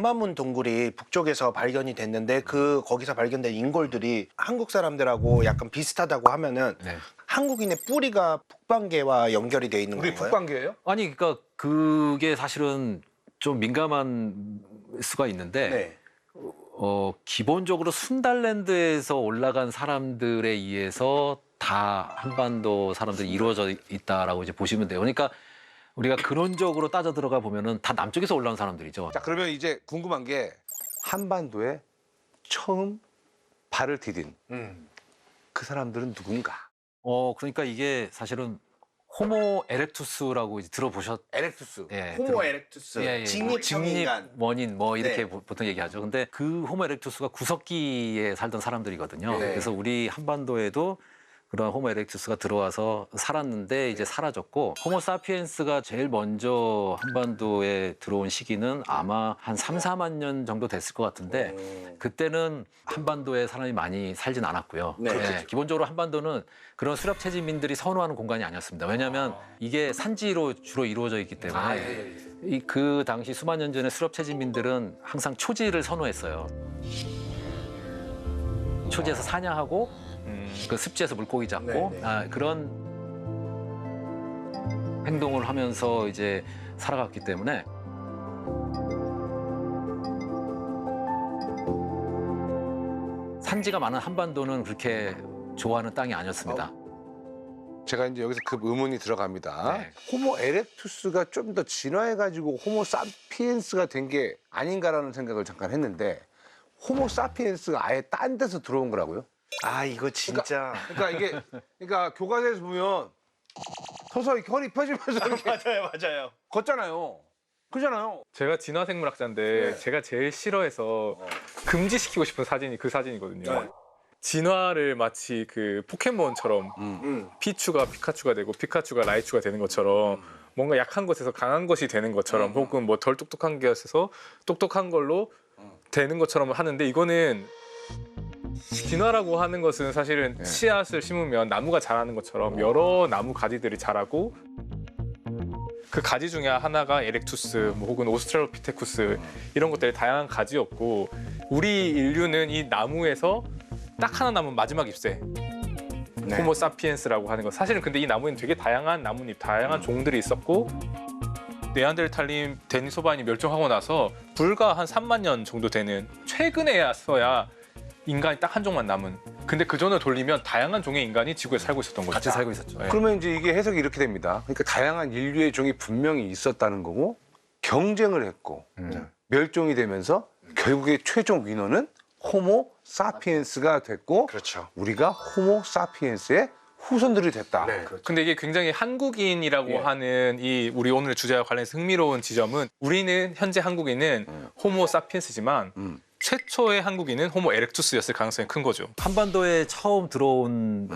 방마문 동굴이 북쪽에서 발견이 됐는데 거기서 발견된 인골들이 한국 사람들하고 약간 비슷하다고 하면은 네. 한국인의 뿌리가 북방계와 연결이 돼 있는 우리 건가요? 북방계예요? 아니 그러니까 그게 사실은 좀 민감한 수가 있는데 네. 기본적으로 순달랜드에서 올라간 사람들에 의해서 다 한반도 사람들이 이루어져 있다라고 이제 보시면 돼요. 그러니까 우리가 근원적으로 따져 들어가 보면은 다 남쪽에서 올라온 사람들이죠. 자, 그러면 이제 궁금한 게 한반도에 처음 발을 디딘 그 사람들은 누군가? 그러니까 이게 사실은 호모 에렉투스라고 이제 들어보셨? 에렉투스. 예, 호모 에렉투스, 예. 직립형인간. 원인 뭐 이렇게 네. 보통 얘기하죠. 근데 그 호모 에렉투스가 구석기에 살던 사람들이거든요. 네. 그래서 우리 한반도에도 그런 호모 에렉투스가 들어와서 살았는데 이제 사라졌고, 호모 사피엔스가 제일 먼저 한반도에 들어온 시기는 아마 한 3, 4만 년 정도 됐을 것 같은데 그때는 한반도에 사람이 많이 살진 않았고요. 네. 예, 기본적으로 한반도는 그런 수렵 채집민들이 선호하는 공간이 아니었습니다. 왜냐하면 이게 산지로 주로 이루어져 있기 때문에 그 당시 수만 년 전에 수렵 채집민들은 항상 초지를 선호했어요. 초지에서 사냥하고 그 습지에서 물고기 잡고 네, 네. 그런 행동을 하면서 이제 살아갔기 때문에 산지가 많은 한반도는 그렇게 좋아하는 땅이 아니었습니다. 제가 이제 여기서 그 의문이 들어갑니다. 네. 호모 에렉투스가 좀 더 진화해가지고 호모 사피엔스가 된 게 아닌가라는 생각을 잠깐 했는데 호모 사피엔스가 아예 딴 데서 들어온 거라고요? 아 이거 진짜 그러니까 교과서에서 보면 서서히 허리 펴지면서 이렇게 맞아요. 걷잖아요. 그잖아요. 제가 진화생물학자인데 제가 제일 싫어해서 금지시키고 싶은 사진이 그 사진이거든요. 네. 진화를 마치 그 포켓몬처럼 피추가 피카츄가 되고 피카츄가 라이츄가 되는 것처럼 뭔가 약한 것에서 강한 것이 되는 것처럼 혹은 뭐 덜 똑똑한 것에서 똑똑한 걸로 되는 것처럼 하는데, 이거는 진화라고 하는 것은 사실은 씨앗을 심으면 나무가 자라는 것처럼 여러 나무 가지들이 자라고, 그 가지 중에 하나가 에렉투스 뭐 혹은 오스트랄로피테쿠스 이런 것들이 다양한 가지였고, 우리 인류는 이 나무에서 딱 하나 남은 마지막 잎새 호모 사피엔스라고 하는 것. 사실은 근데 이 나무에는 되게 다양한 나뭇잎, 다양한 종들이 있었고, 네안데르탈린, 데니소바인이 멸종하고 나서 불과 한 3만 년 정도 되는 최근에야서야 인간이 딱 한 종만 남은. 근데 그 전을 돌리면 다양한 종의 인간이 지구에 살고 있었던 거죠. 같이 살고 있었죠. 네. 그러면 이제 이게 해석이 이렇게 됩니다. 그러니까 다양한 인류의 종이 분명히 있었다는 거고 경쟁을 했고 멸종이 되면서 결국에 최종 위너는 호모 사피엔스가 됐고 그렇죠. 우리가 호모 사피엔스의 후손들이 됐다. 네. 근데 이게 굉장히 한국인이라고 하는 이 우리 오늘 주제와 관련해서 흥미로운 지점은, 우리는 현재 한국인은 호모 사피엔스지만 최초의 한국인은 호모 에렉투스였을 가능성이 큰 거죠. 한반도에 처음 들어온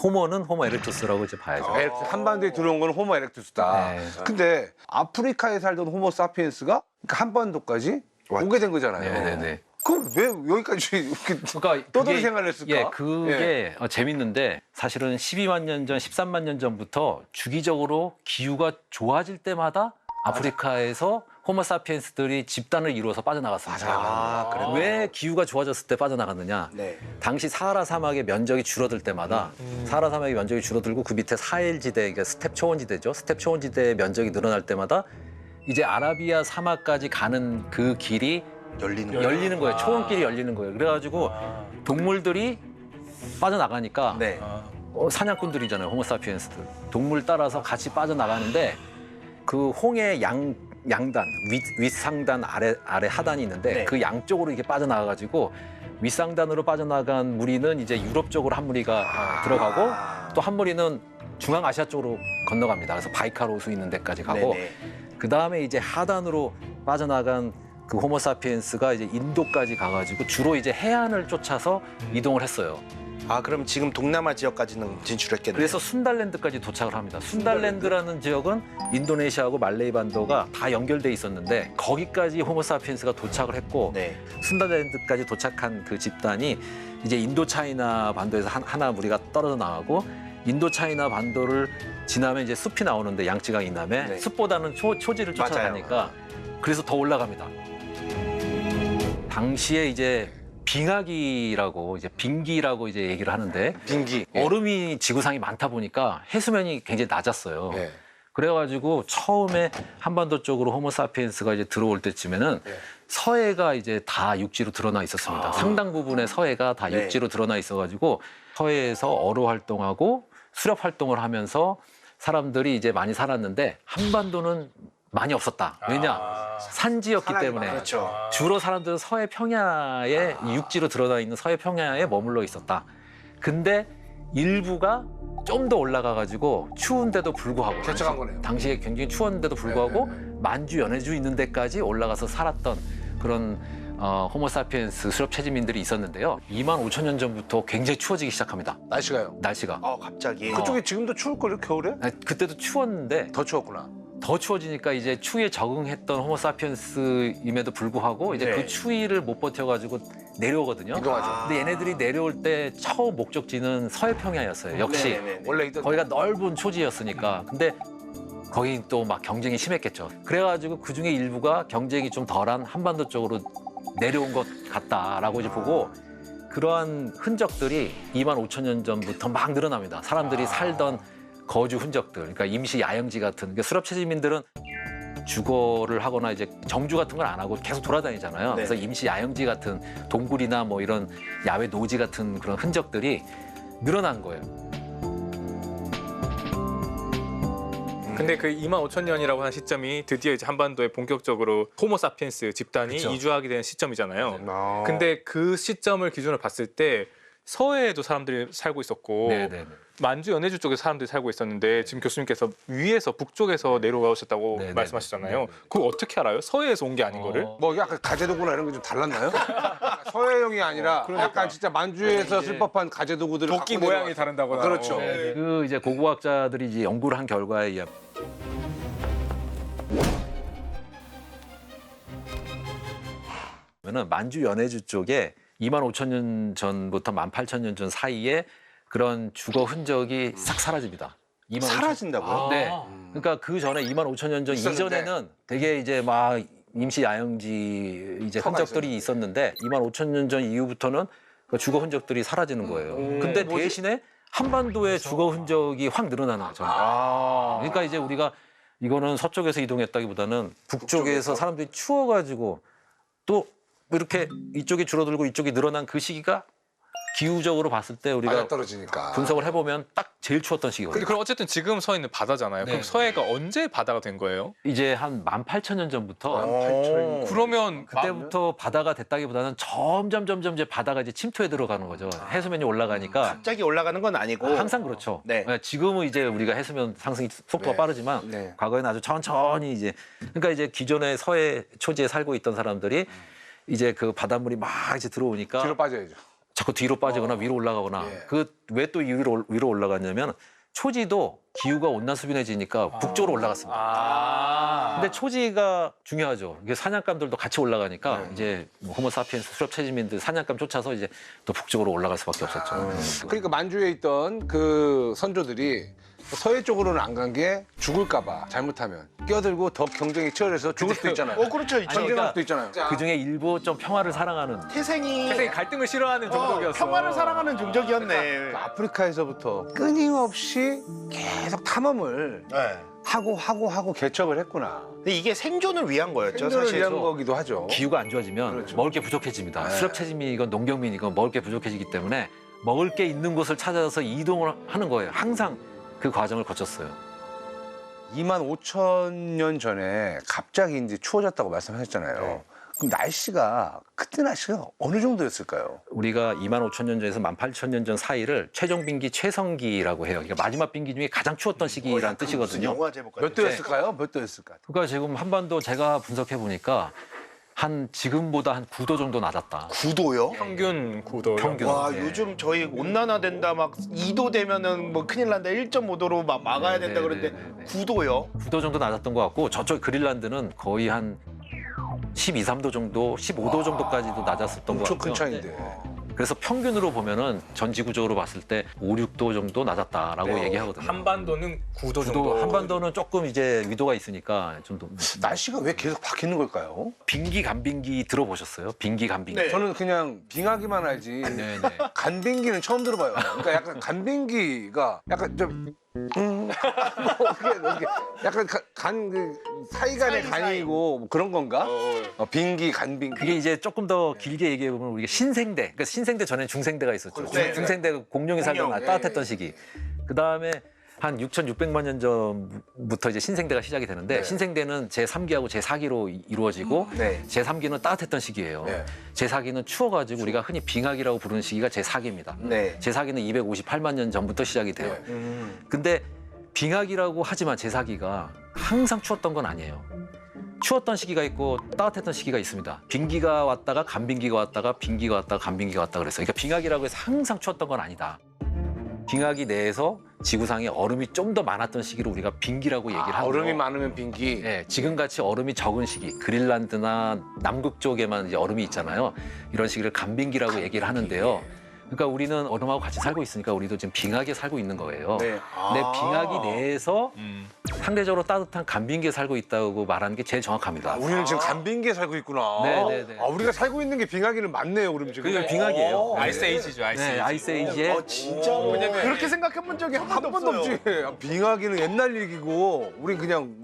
호모는 호모 에렉투스라고 이제 봐야죠. 한반도에 들어온 건 호모 에렉투스다. 네. 근데 아프리카에 살던 호모 사피엔스가 그러니까 한반도까지 오게 된 거잖아요. 네네네. 그럼 왜 여기까지 이렇게 그러니까 떠돌이 그게- 생활을 했을까? 예, 그게 재밌는데, 사실은 12만 년 전, 13만 년 전부터 주기적으로 기후가 좋아질 때마다 아프리카에서 호모 사피엔스들이 집단을 이루어서 빠져나갔습니다. 아 그래. 왜 기후가 좋아졌을 때 빠져나갔느냐? 네. 당시 사하라 사막의 면적이 줄어들 때마다 사하라 사막의 면적이 줄어들고 그 밑에 사헬지대, 그러니까 스텝 초원지대죠. 스텝 초원지대의 면적이 늘어날 때마다 이제 아라비아 사막까지 가는 그 길이 열리는 거예요. 초원길이 열리는 거예요. 그래가지고 동물들이 빠져나가니까 네. 사냥꾼들이잖아요. 호모사피엔스들. 동물 따라서 같이 빠져나가는데 그 홍해 양단, 윗상단, 아래 하단이 있는데 네. 그 양쪽으로 이렇게 빠져나가가지고 윗상단으로 빠져나간 무리는 이제 유럽 쪽으로 한 무리가 들어가고, 또 한 무리는 중앙아시아 쪽으로 건너갑니다. 그래서 바이칼 호수 있는 데까지 가고, 네네. 그 다음에 이제 하단으로 빠져나간 그 호모사피엔스가 이제 인도까지 가가지고 주로 이제 해안을 쫓아서 이동을 했어요. 아 그럼 지금 동남아 지역까지는 진출했겠네요. 그래서 순달랜드까지 도착을 합니다. 순달랜드라는 지역은 인도네시아하고 말레이 반도가 다 연결돼 있었는데 거기까지 호모사피엔스가 도착을 했고, 네. 순달랜드까지 도착한 그 집단이 이제 인도차이나 반도에서 하나 무리가 떨어져 나가고, 인도차이나 반도를 지나면 이제 숲이 나오는데 양쯔강 이남에 네. 숲보다는 초지를 쫓아가니까 그래서 더 올라갑니다. 당시에 이제 빙하기라고 이제 빙기라고 이제 얘기를 하는데 빙기. 얼음이 지구상에 많다 보니까 해수면이 굉장히 낮았어요. 예. 그래가지고 처음에 한반도 쪽으로 호모사피엔스가 이제 들어올 때쯤에는 서해가 이제 다 육지로 드러나 있었습니다. 상당 부분의 서해가 다 네. 육지로 드러나 있어가지고 서해에서 어로 활동하고 수렵 활동을 하면서 사람들이 이제 많이 살았는데 한반도는 많이 없었다. 왜냐? 산지였기 때문에. 그렇죠. 주로 사람들은 서해 평야에 육지로 드러나 있는 서해 평야에 머물러 있었다. 근데 일부가 좀 더 올라가가지고 추운데도 불구하고 개척한 거네요. 당시에 굉장히 추웠는데도 불구하고 만주 연해주 있는 데까지 올라가서 살았던 그런 호모사피엔스 수렵 체지민들이 있었는데요. 2만 5천 년 전부터 굉장히 추워지기 시작합니다. 날씨가요. 날씨가. 갑자기. 그쪽에 지금도 추울걸요, 겨울에? 아니, 그때도 추웠는데 더 추웠구나. 더 추워지니까 이제 추위에 적응했던 호모사피엔스임에도 불구하고 이제 네. 그 추위를 못 버텨가지고 내려오거든요. 이동하죠. 근데 얘네들이 내려올 때 처음 목적지는 서해평야였어요. 역시 네네네. 원래 있던 거기가 넓은 초지였으니까. 근데 거기 또 막 경쟁이 심했겠죠. 그래가지고 그 중에 일부가 경쟁이 좀 덜한 한반도 쪽으로 내려온 것 같다라고 이제 보고 그러한 흔적들이 2만 5천 년 전부터 막 늘어납니다. 사람들이 살던 거주 흔적들, 그러니까 임시 야영지 같은. 그러니까 수렵 체지민들은 주거를 하거나 이제 정주 같은 걸 안 하고 계속 돌아다니잖아요. 그래서 임시 야영지 같은 동굴이나 뭐 이런 야외 노지 같은 그런 흔적들이 늘어난 거예요. 근데 그 2만 5천 년이라고 하는 시점이 드디어 이제 한반도에 본격적으로 호모사피엔스 집단이 그쵸. 이주하게 된 시점이잖아요. 아. 근데 그 시점을 기준으로 봤을 때 서해에도 사람들이 살고 있었고 네네네. 만주 연해주 쪽에 사람들이 살고 있었는데 지금 교수님께서 위에서 북쪽에서 내려오셨다고 네네네. 말씀하셨잖아요. 네네. 그거 어떻게 알아요? 서해에서 온 게 아닌 거를? 뭐 약간 가재도구나 이런 게 좀 달랐나요? 서해형이 아니라 약간 진짜 만주에서 쓸 법한 가재도구들을 도끼 갖고 모양이 내려와서. 다른다거나. 그렇죠. 그 이제 고고학자들이 이제 연구를 한 결과에 의하면 만주 연해주 쪽에 2만 5천 년 전부터 1만 8천 년 전 사이에 그런 주거 흔적이 싹 사라집니다. 2만 5천 사라진다고요? 네. 그러니까 그 전에 2만 5천 년 전 있었는데. 이전에는 되게 이제 막 임시 야영지 이제 터가 흔적들이 있었는데 2만 5천 년 전 이후부터는 그 주거 흔적들이 사라지는 거예요. 근데 대신에 한반도의 주거 흔적이 확 늘어나는 거죠. 그러니까 이제 우리가 이거는 서쪽에서 이동했다기보다는 북쪽에서 사람들이 추워가지고 또 이렇게 이쪽이 줄어들고 이쪽이 늘어난 그 시기가 기후적으로 봤을 때 우리가 맞아 떨어지니까. 분석을 해보면 딱 제일 추웠던 시기거든요. 근데 그럼 어쨌든 지금 서해는 바다잖아요. 네. 그럼 서해가 언제 바다가 된 거예요? 이제 한 18,000년 전부터 그러면 그때부터 바다가 됐다기보다는 점점 이제 바다가 이제 침투해 들어가는 거죠. 해수면이 올라가니까 갑자기 올라가는 건 아니고 항상 그렇죠. 네. 지금은 이제 우리가 해수면 상승 속도가 네. 빠르지만 네. 과거에는 아주 천천히 이제 그러니까 이제 기존의 서해 초지에 살고 있던 사람들이 이제 그 바닷물이 막 이제 들어오니까 뒤로 빠져야죠. 자꾸 뒤로 빠지거나 위로 올라가거나 예. 그 왜 또 위로 올라갔냐면 초지도 기후가 온난수비해지니까 북쪽으로 올라갔습니다. 근데 초지가 중요하죠. 이게 사냥감들도 같이 올라가니까 이제 뭐 호모사피엔스 수렵 체지민들 사냥감 쫓아서 이제 또 북쪽으로 올라갈 수밖에 없었죠. 그러니까 만주에 있던 그 선조들이 서해 쪽으로는 안 간 게 죽을까봐 잘못하면 끼어들고 더 경쟁이 치열해서 죽을 수도 있잖아요. 그렇죠. 전쟁할 수도 있잖아요. 그 중에 일부 좀 평화를 사랑하는 태생이 태생이 갈등을 싫어하는 종족이었어. 평화를 사랑하는 종족이었네. 아프리카에서부터 끊임없이 계속 탐험을 네. 하고 개척을 했구나. 근데 이게 생존을 위한 거였죠, 생존을 사실. 위한 거기도 하죠. 기후가 안 좋아지면 그렇죠. 먹을 게 부족해집니다. 네. 수렵 체지민이건 농경민이건 먹을 게 부족해지기 때문에 먹을 게 있는 곳을 찾아서 이동을 하는 거예요. 항상 그 과정을 거쳤어요. 2만 5천 년 전에 갑자기 이제 추워졌다고 말씀하셨잖아요. 그럼 날씨가 그때 날씨가 어느 정도였을까요? 우리가 2만 5천 년 전에서 1만 8천 년 전 사이를 최종 빙기 최성기라고 해요. 그러니까 마지막 빙기 중에 가장 추웠던 시기라는 뜻이거든요. 영화 제목 같아. 몇 도였을까요? 몇 도였을까? 그러니까 지금 한반도 제가 분석해 보니까 한 지금보다 한 9도 정도 낮았다. 9도요? 평균 구도. 평균. 와, 네. 요즘 저희 온난화 된다 막 2도 되면은 뭐 큰일 난다. 1.5도로 막 막아야 된다 네, 그러는데 네, 네, 네. 9도요? 9도 정도 낮았던 것 같고 저쪽 그린란드는 거의 한 12, 13도 정도, 15도 정도까지도 낮았었던 것 엄청 같고요. 큰 차이인데. 그래서 평균으로 보면은 전 지구적으로 봤을 때 5, 6도 정도 낮았다라고 네. 얘기하거든요. 한반도는 9도 정도. 구도 한반도는 조금 이제 위도가 있으니까 좀 더. 날씨가 왜 계속 바뀌는 걸까요? 빙기 간빙기 들어보셨어요? 빙기 간빙기. 네. 저는 그냥 빙하기만 알지 네. 간빙기는 처음 들어봐요. 그러니까 약간 간빙기가 약간 좀 뭐 이렇게 약간 간 사이 간의 사이. 간이고 뭐 그런 건가? 빙기 간빙기. 그게 이제 조금 더 길게 얘기해 보면 우리가 신생대, 그러니까 신생대 전에 중생대가 있었죠. 네. 중생대가 공룡이 살던 공룡, 따뜻했던 예. 시기. 그 다음에 한 6,600만 년 전부터 이제 신생대가 시작이 되는데 네. 신생대는 제3기하고 제4기로 이루어지고 네. 제3기는 따뜻했던 시기예요. 네. 제4기는 추워가지고 우리가 흔히 빙하기라고 부르는 시기가 제4기입니다. 네. 제4기는 258만 년 전부터 시작이 돼요. 네. 근데 빙하기라고 하지만 제4기가 항상 추웠던 건 아니에요. 추웠던 시기가 있고 따뜻했던 시기가 있습니다. 빙기가 왔다가 간빙기가 왔다가 빙기가 왔다가 간빙기가 왔다가 그랬어요. 그러니까 빙하기라고 해서 항상 추웠던 건 아니다. 빙하기 내에서 지구상에 얼음이 좀 더 많았던 시기를 우리가 빙기라고 얘기를 하고요. 얼음이 많으면 빙기. 네, 지금같이 얼음이 적은 시기, 그린란드나 남극 쪽에만 이제 얼음이 있잖아요. 이런 시기를 간빙기라고 얘기를 하는데요. 그러니까 우리는 얼음하고 같이 살고 있으니까 우리도 지금 빙하기에 살고 있는 거예요. 네. 근데 빙하기 내에서 음. 상대적으로 따뜻한 간빙기에 살고 있다고 말하는 게 제일 정확합니다. 우리는 지금 간빙기에 살고 있구나. 네. 아, 우리가 살고 있는 게 빙하기는 맞네요, 그럼 지금. 그게 빙하기예요. 아이스 에이지죠, 아이스 네, 에이지. 아이스 에이지에 진짜로. 왜냐면 그렇게 생각해 본 적이 한 한 번도 번도 없어요. 없지. 빙하기는 옛날 얘기고 우린 그냥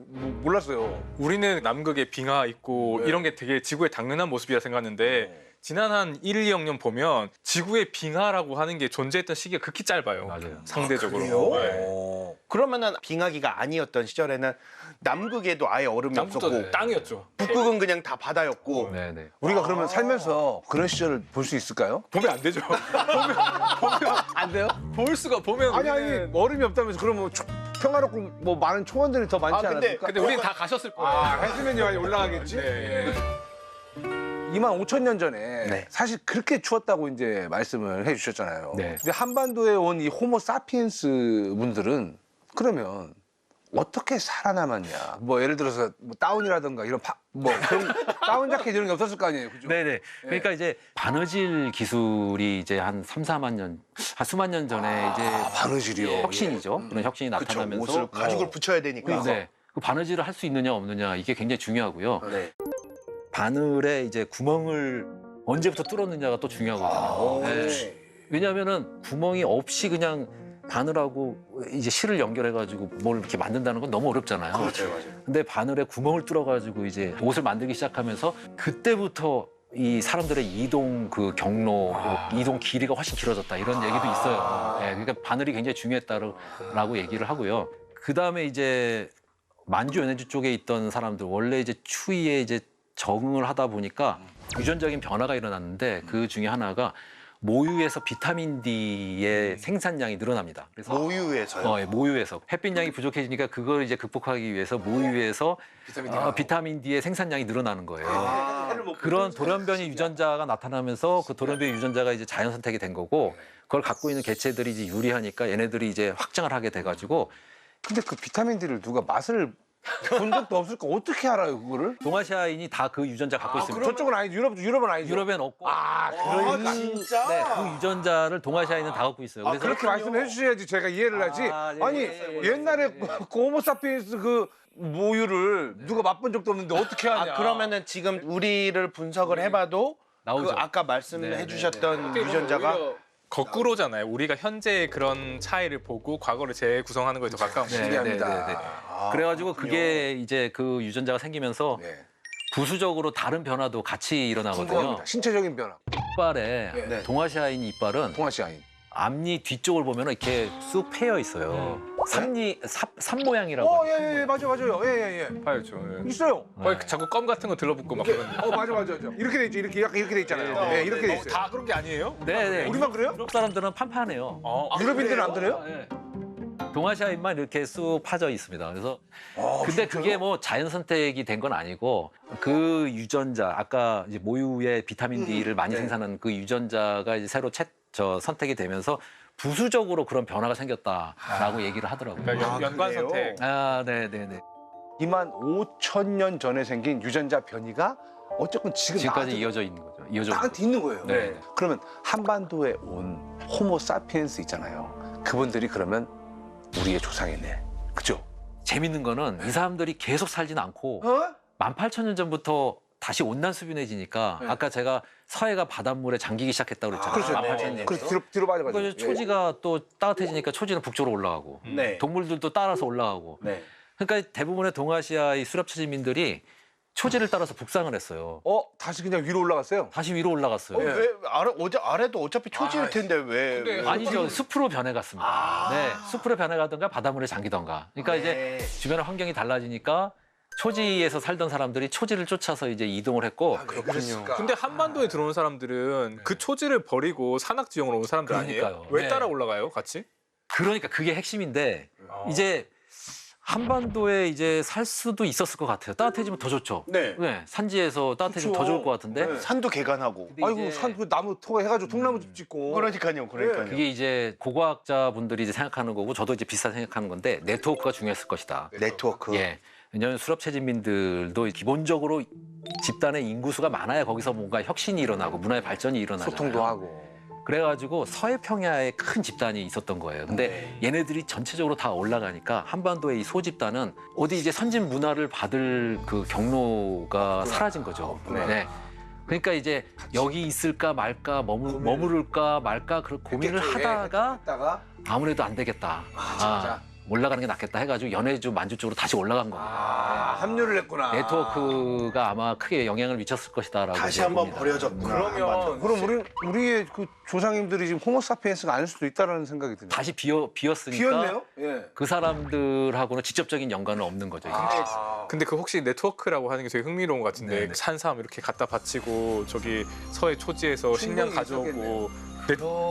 몰랐어요. 우리는 남극에 빙하 있고 네. 이런 게 되게 지구의 당연한 모습이라 생각하는데 지난 한 1, 2억 년 보면 지구의 빙하라고 하는 게 존재했던 시기가 극히 짧아요. 맞아요. 상대적으로. 그래요? 네. 그러면은 빙하기가 아니었던 시절에는 남극에도 아예 얼음이 남극도 없었고 땅이었죠. 북극은 그냥 다 바다였고 네네. 우리가 그러면 살면서 그런 시절을 볼 수 있을까요? 보면 안 되죠. 보면 안 돼요? 볼 수가 보면 아니 우리는- 얼음이 없다면서 그러면 평화롭고 뭐 많은 초원들이 더 많지 아, 근데- 않았을까? 근데 우리는 다 가셨을 거예요. 아, 해수면이 많이 올라가겠지? 네. 2만 5천 년 전에 네. 사실 그렇게 추웠다고 이제 말씀을 해주셨잖아요. 네. 근데 한반도에 온 이 호모 사피엔스 분들은 그러면 어떻게 살아남았냐? 뭐 예를 들어서 뭐 다운이라든가 이런 뭐 그런 다운 자켓 이런 게 없었을 거 아니에요, 그죠? 네네. 그러니까 이제 바느질 기술이 이제 한 3, 4만 년, 한 수만 년 전에 이제 바느질이요. 혁신이죠. 그런 혁신이 그쵸, 나타나면서 옷을 가죽을 붙여야 되니까. 네. 그 바느질을 할 수 있느냐 없느냐 이게 굉장히 중요하고요. 네. 바늘에 이제 구멍을 언제부터 뚫었느냐가 또 중요하거든요. 네. 왜냐하면은 구멍이 없이 그냥 바늘하고 이제 실을 연결해가지고 뭘 이렇게 만든다는 건 너무 어렵잖아요. 맞아요. 근데 바늘에 구멍을 뚫어가지고 이제 옷을 만들기 시작하면서 그때부터 이 사람들의 이동 그 경로, 이동 길이가 훨씬 길어졌다 이런 얘기도 있어요. 네, 그러니까 바늘이 굉장히 중요했다라고 얘기를 하고요. 그 다음에 이제 만주 연해주 쪽에 있던 사람들 원래 이제 추위에 이제 적응을 하다 보니까 유전적인 변화가 일어났는데 그 중에 하나가 모유에서 비타민 D의 생산량이 늘어납니다. 그래서 모유에서요. 예, 모유에서 햇빛량이 부족해지니까 그걸 이제 극복하기 위해서 모유에서 비타민 D의 생산량이 늘어나는 거예요. 그런 돌연변이 유전자가 나타나면서 그 돌연변이 유전자가 이제 자연 선택이 된 거고 그걸 갖고 있는 개체들이 이제 유리하니까 얘네들이 이제 확장을 하게 돼가지고 근데 그 비타민 D를 누가 맛을 본 적도 없을 거 어떻게 알아요, 그거를? 동아시아인이 다 그 유전자 갖고 있습니다. 저쪽은 아니죠. 유럽은 아니죠. 유럽엔 없고 진짜? 네, 그 유전자를 동아시아인은 다 갖고 있어요. 그래서 그렇게 말씀해 주셔야지 제가 이해를 하지. 아, 예, 아니 예, 예, 옛날에 그 호모사피엔스 그 모유를 누가 맛본 적도 없는데 어떻게 하냐? 그러면은 지금 우리를 분석을 해봐도 나오죠. 그 아까 말씀해주셨던 유전자가 거꾸로잖아요. 우리가 현재 그런 차이를 보고 과거를 재구성하는 거에 더 가까운 거죠. 신기합니다. 그래가지고 그게 이제 그 유전자가 생기면서 네. 부수적으로 다른 변화도 같이 일어나거든요. 궁금합니다. 신체적인 변화. 이빨에 네. 동아시아인 이빨은 동아시아인. 앞니 뒤쪽을 보면 이렇게 쑥 패여 있어요. 삽 모양이라고. 예, 맞아요. 예. 파였죠. 예. 있어요. 거의 자꾸 껌 같은 거 들러붙고 막 그런데. 맞아. 이렇게 돼 있죠. 이렇게 약간 이렇게 돼 있잖아요. 네, 이렇게 돼 있어요. 다 그런 게 아니에요? 네네. 우리만 그래요? 유럽 사람들은 판판해요. 유럽인들은 안 그래요? 네. 동아시아인만 이렇게 쑥 파져 있습니다. 그래서 근데 그게 뭐 자연 선택이 된 건 아니고 그 유전자 아까 이제 모유의 비타민 D를 많이 생산하는 그 유전자가 이제 새로 선택이 되면서 부수적으로 그런 변화가 생겼다라고 얘기를 하더라고요. 그러니까 연관 그래요? 선택. 아, 네네네. 2만 5천 년 전에 생긴 유전자 변이가 어쨌건 지금 지금까지 나한테 이어져 있는 거죠. 이어져. 나한테 있는 거예요. 네. 그러면 한반도에 온 호모 사피엔스 있잖아요. 그분들이 그러면 우리의 조상이네. 그죠? 재밌는 거는 이 사람들이 계속 살진 않고 18,000년 전부터 다시 온난 수변해지니까 네. 아까 제가 서해가 바닷물에 잠기기 시작했다고 그랬잖아요. 그렇죠. 18,000년 그래서 전부터. 뒤로 빠져가지고. 그러니까 초지가 또 따뜻해지니까 초지는 북쪽으로 올라가고 네. 동물들도 따라서 올라가고 네. 그러니까 대부분의 동아시아의 수렵차지민들이 초지를 따라서 북상을 했어요. 다시 그냥 위로 올라갔어요? 다시 위로 올라갔어요. 왜 아래도 어차피 초지일 텐데 왜? 아니죠. 숲으로 변해갔습니다. 네, 숲으로 변해가든가 바닷물에 잠기던가. 그러니까 이제 주변의 환경이 달라지니까 초지에서 살던 사람들이 초지를 쫓아서 이제 이동을 했고 그렇군요. 근데 한반도에 들어온 사람들은 그 초지를 버리고 산악 지형으로 온 사람들 아니에요? 그러니까요. 왜 네. 따라 올라가요, 같이? 그러니까 그게 핵심인데 이제 한반도에 이제 살 수도 있었을 것 같아요. 따뜻해지면 더 좋죠. 네. 산지에서 따뜻해지면 더 좋을 것 같은데 산도 개간하고. 근데 아이고 이제 산 그 나무 토가 해가지고 통나무집 짓고. 그러니까요. 그게 이제 고고학자분들이 이제 생각하는 거고 저도 이제 비슷하게 생각하는 건데 네트워크가 중요했을 것이다. 네트워크. 예. 왜냐하면 수렵체진민들도 기본적으로 집단의 인구수가 많아야 거기서 뭔가 혁신이 일어나고 문화의 발전이 일어나잖아요. 소통도 하고. 그래가지고 서해 평야에 큰 집단이 있었던 거예요. 근데 얘네들이 전체적으로 다 올라가니까 한반도의 이 소집단은 어디 이제 선진 문화를 받을 그 경로가 사라진 거죠. 네. 그러니까 이제 여기 있을까 말까 머무를까 말까 그런 고민을 하다가 아무래도 안 되겠다. 올라가는 게 낫겠다 해가지고 연해주 만주 쪽으로 다시 올라간 겁니다. 합류를 했구나. 네트워크가 아마 크게 영향을 미쳤을 것이다라고 다시 이제 한번 봅니다. 버려졌구나. 그럼 우리의 그 조상님들이 지금 호모사피엔스가 아닐 수도 있다는 생각이 드네요. 다시 비었으니까 비었네요? 예. 그 사람들하고는 직접적인 연관은 없는 거죠. 이제. 근데 그 혹시 네트워크라고 하는 게 되게 흥미로운 것 같은데 네네. 산삼 이렇게 갖다 바치고 저기 서해 초지에서 식량 가져오고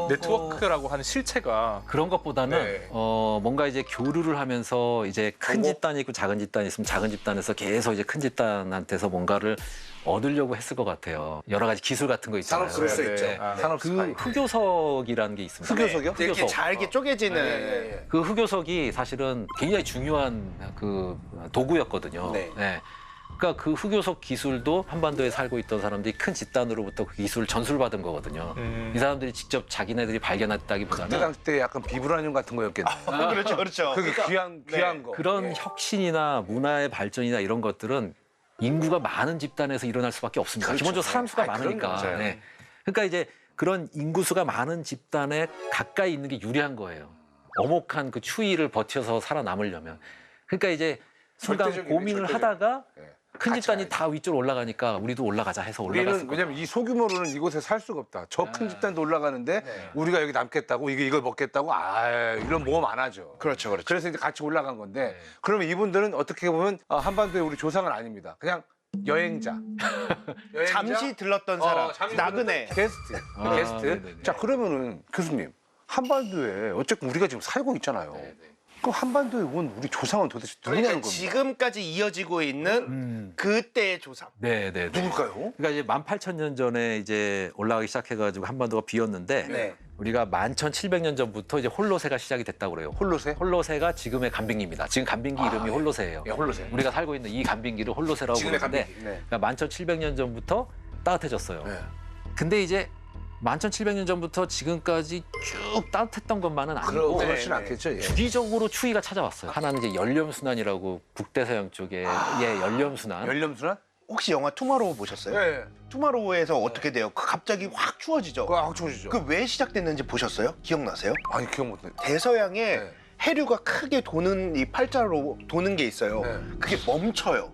네트워크라고 하는 실체가 그런 것보다는 네. 뭔가 이제 교류를 하면서 이제 큰 집단이 있고 작은 집단이 있으면 작은 집단에서 계속 이제 큰 집단한테서 뭔가를 얻으려고 했을 것 같아요. 여러 가지 기술 같은 거 있잖아요. 산업 쓸 수 네. 있죠. 아. 산업 그 스파이. 흑요석이라는 게 있습니다. 흑요석이요? 이렇게 흑요석. 잘게 쪼개지는. 그 흑요석이 사실은 굉장히 중요한 그 도구였거든요. 네. 그러니까 그 흑요석 기술도 한반도에 살고 있던 사람들이 큰 집단으로부터 그 기술을 전수받은 거거든요. 이 사람들이 직접 자기네들이 그때 발견했다기보다는 당시 때 약간 비브라늄 같은 거였겠네요. 그렇죠, 그렇죠. 그게 귀한 거. 그런 혁신이나 문화의 발전이나 이런 것들은 인구가 많은 집단에서 일어날 수밖에 없습니다. 그렇죠. 기본적으로 사람 수가 그런 많으니까. 거죠. 네. 그러니까 이제 그런 인구수가 많은 집단에 가까이 있는 게 유리한 거예요. 엄혹한 그 추위를 버텨서 살아남으려면. 그러니까 이제 순간 절대적이네, 고민을 절대적. 하다가 네. 큰 같이 집단이 가야지. 다 위쪽으로 올라가니까 우리도 올라가자 해서 올라갔을 우리는 거예요. 왜냐면 이 소규모로는 이곳에 살 수가 없다. 저 큰 집단도 올라가는데 우리가 여기 남겠다고 이걸 먹겠다고 이런 모험 안 하죠. 그렇죠. 그래서 이제 같이 올라간 건데 그러면 이분들은 어떻게 보면 한반도의 우리 조상은 아닙니다. 그냥 여행자. 잠시 들렀던 사람. 나그네. 게스트. 게스트. 네네네. 자 그러면은 교수님 한반도에 어쨌든 우리가 지금 살고 있잖아요. 그럼 한반도에 온 우리 조상은 도대체 누구냐는 그러니까 겁니다. 지금까지 이어지고 있는 그때의 조상. 네네네. 누굴까요? 그러니까 이제 18,000년 전에 이제 올라가기 시작해가지고 한반도가 비었는데 네. 우리가 11,700년 전부터 이제 홀로세가 시작이 됐다고 그래요. 홀로세? 홀로세가 지금의 간빙기입니다. 지금 간빙기 이름이 홀로세예요. 예, 홀로세. 우리가 살고 있는 이 간빙기를 홀로세라고 지금의 부르는데 간빙기. 네. 그러니까 11,700년 전부터 따뜻해졌어요. 네. 근데 이제 11,700년 전부터 지금까지 쭉 따뜻했던 것만은 아니고 그렇진 않겠죠. 예. 주기적으로 추위가 찾아왔어요. 하나는 이제 연렴순환이라고 북대서양 쪽에 연렴순환. 연렴순환? 혹시 영화 투마로우 보셨어요? 예. 투마로우에서 어떻게 돼요? 갑자기 확 추워지죠. 그거 확 추워지죠. 그 왜 시작됐는지 보셨어요? 기억나세요? 아니 기억 못 나. 대서양에 네. 해류가 크게 도는 이 팔자로 도는 게 있어요. 네. 그게 멈춰요.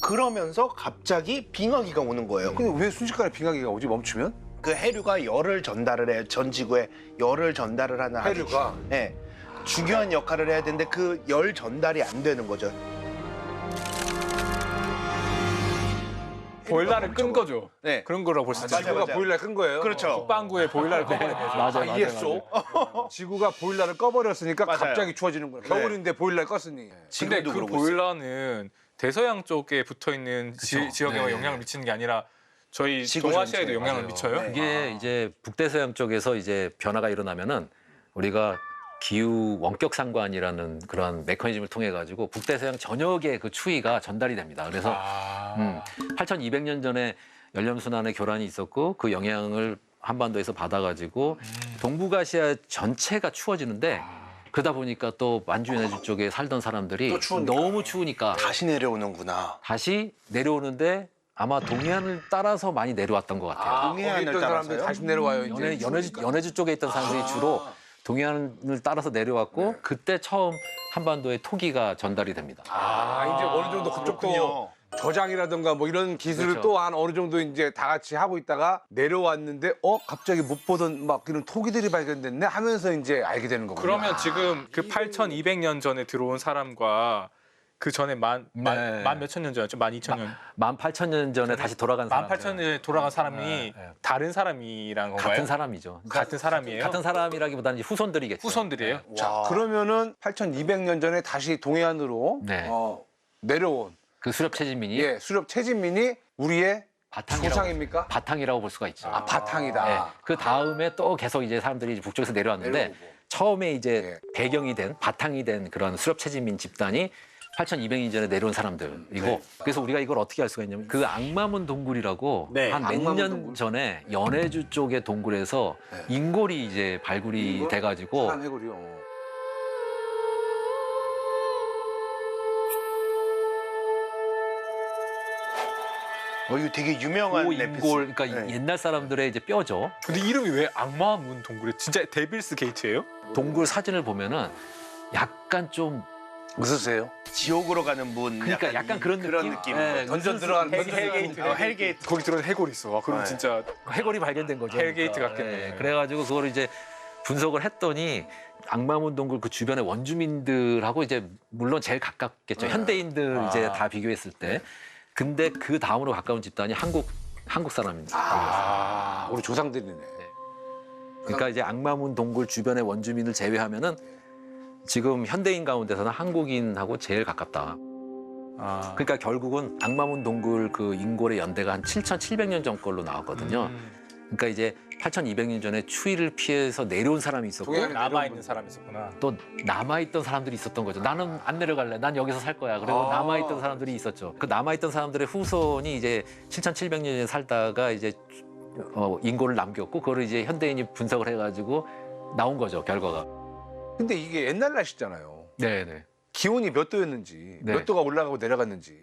그러면서 갑자기 빙하기가 오는 거예요. 근데 왜 순식간에 빙하기가 오지 멈추면? 그 해류가 열을 전달을 해요. 전 지구에 열을 전달을 하는 아주 해류가? 네, 중요한 역할을 해야 되는데 그 열 전달이 안 되는 거죠. 보일러를 끈 거죠. 네. 그런 거라고 볼 수 있죠. 맞아요, 지구가 맞아요. 보일러를 끈 거예요. 그렇죠. 북반구에 보일러를 꺼버린 거죠. 이해했어. 지구가 보일러를 꺼버렸으니까 맞아요. 갑자기 추워지는 거야. 겨울인데 보일러를 껐으니. 근데 지금도 그 그러고 있어요. 보일러는 대서양 쪽에 붙어 있는 지역에 네. 영향을 미치는 게 아니라 저희 지구 동아시아에도 전체에. 영향을 맞아요. 미쳐요. 네. 이게 이제 북대서양 쪽에서 이제 변화가 일어나면은 우리가 기후 원격 상관이라는 그런 메커니즘을 통해 가지고 북대서양 전역의 그 추위가 전달이 됩니다. 그래서 8,200년 전에 연렴순환의 교란이 있었고 그 영향을 한반도에서 받아가지고 동북아시아 전체가 추워지는데 그러다 보니까 또 만주 연해주 쪽에 살던 사람들이 너무 추우니까 다시 내려오는구나. 다시 내려오는데 아마 동해안을 따라서 많이 내려왔던 것 같아요. 거기 동해안을 있던 사람들이 따라서요? 다시 내려와요 이제. 연해주 쪽에 있던 사람들이 주로 동해안을 따라서 내려왔고 그때 처음 한반도에 토기가 전달이 됩니다. 이제 어느 정도 그쪽도 그렇군요. 저장이라든가 뭐 이런 기술을 그렇죠. 또 한 어느 정도 이제 다 같이 하고 있다가 내려왔는데 갑자기 못 보던 막 이런 토기들이 발견됐네 하면서 이제 알게 되는 거군요. 그러면 지금 그 8,200년 전에 들어온 사람과 그 전에 만 몇천 년 전이었죠? 12,000년. 18,000년 전에 다시 돌아간 사람. 18,000년에 돌아간 사람이 다른 사람이란 건가요? 같은 사람이죠. 같은 사람이에요? 같은 사람이라기보다는 이제 후손들이겠죠. 후손들이에요? 자, 그러면은 8,200년 전에 다시 동해안으로 네. 내려온 그 수렵 채진민이 수렵 채진민이 우리의 조상입니까? 바탕이라고 볼 수가 있죠. 바탕이다. 네. 그 다음에 또 계속 이제 사람들이 이제 북쪽에서 내려왔는데 내려오고. 처음에 이제 배경이 된 바탕이 된 그런 수렵 채진민 집단이 8,200년 전에 내려온 사람들이고 그래서 우리가 이걸 어떻게 알 수가 있냐면 그 악마문 동굴이라고 네, 한 몇 악마문 년 동굴. 전에 연해주 쪽의 동굴에서 인골이 이제 발굴이 돼가지고 사람 해골이요. 이거 되게 유명한 그 에피소드. 인골 그러니까 네. 옛날 사람들의 이제 뼈죠. 근데 이름이 왜 악마문 동굴이에요? 진짜 데빌스 게이트예요? 동굴 사진을 보면은 약간 좀 무슨세요? 지옥으로 가는 문. 그러니까 약간 그런 느낌? 네, 던전 들어가는 헬게이트. 헬게이트. 거기 들어온 해골이 있어. 그럼 네. 진짜 해골이 발견된 거죠. 헬게이트 같겠네. 그래가지고 그걸 이제 분석을 했더니 악마문 동굴 그 주변의 원주민들하고 이제 물론 제일 가깝겠죠. 현대인들 이제 다 비교했을 때. 근데 그 다음으로 가까운 집단이 한국 사람입니다. 우리 조상들이네. 그러니까 이제 악마문 동굴 주변의 원주민을 제외하면은 지금 현대인 가운데서는 한국인하고 제일 가깝다. 그러니까 결국은 악마문 동굴 그 인골의 연대가 한 7,700년 전 걸로 나왔거든요. 그러니까 이제 8,200년 전에 추위를 피해서 내려온 사람이 있었고 동해안에 남아 있는 사람이 있었구나. 또 남아있던 사람들이 있었던 거죠. 나는 안 내려갈래. 난 여기서 살 거야. 그리고 남아있던 사람들이 있었죠. 그 남아있던 사람들의 후손이 이제 7,700년에 살다가 이제 인골을 남겼고 그거를 이제 현대인이 분석을 해가지고 나온 거죠. 결과가. 근데 이게 옛날 날씨잖아요. 네네. 기온이 몇 도였는지, 네. 몇 도가 올라가고 내려갔는지.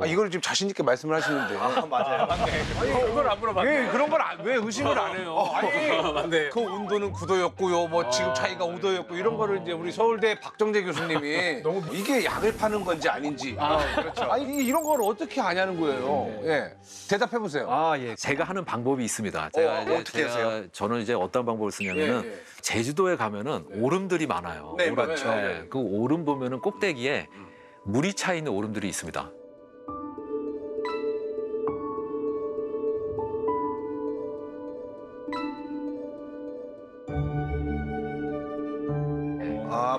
이걸 지금 자신 있게 말씀을 하시는데. 맞아요. 그걸 안 물어봤네. 왜 그런 걸 왜 의심을 안 해요? 아니, 맞네. 그 온도는 9도였고요. 뭐 지금 차이가 5도였고 이런 거를 이제 우리 서울대 박정재 교수님이 이게 약을 파는 건지 아닌지. 그렇죠. 아니 이런 걸 어떻게 아냐는 거예요. 예. 대답해 보세요. 예. 제가 하는 방법이 있습니다. 제가 이제 어떻게 하세요? 저는 이제 어떤 방법을 쓰냐면은 예, 예. 제주도에 가면은 오름들이 많아요. 네, 오름. 많죠. 그 오름 보면은 꼭대기에 물이 차 있는 오름들이 있습니다.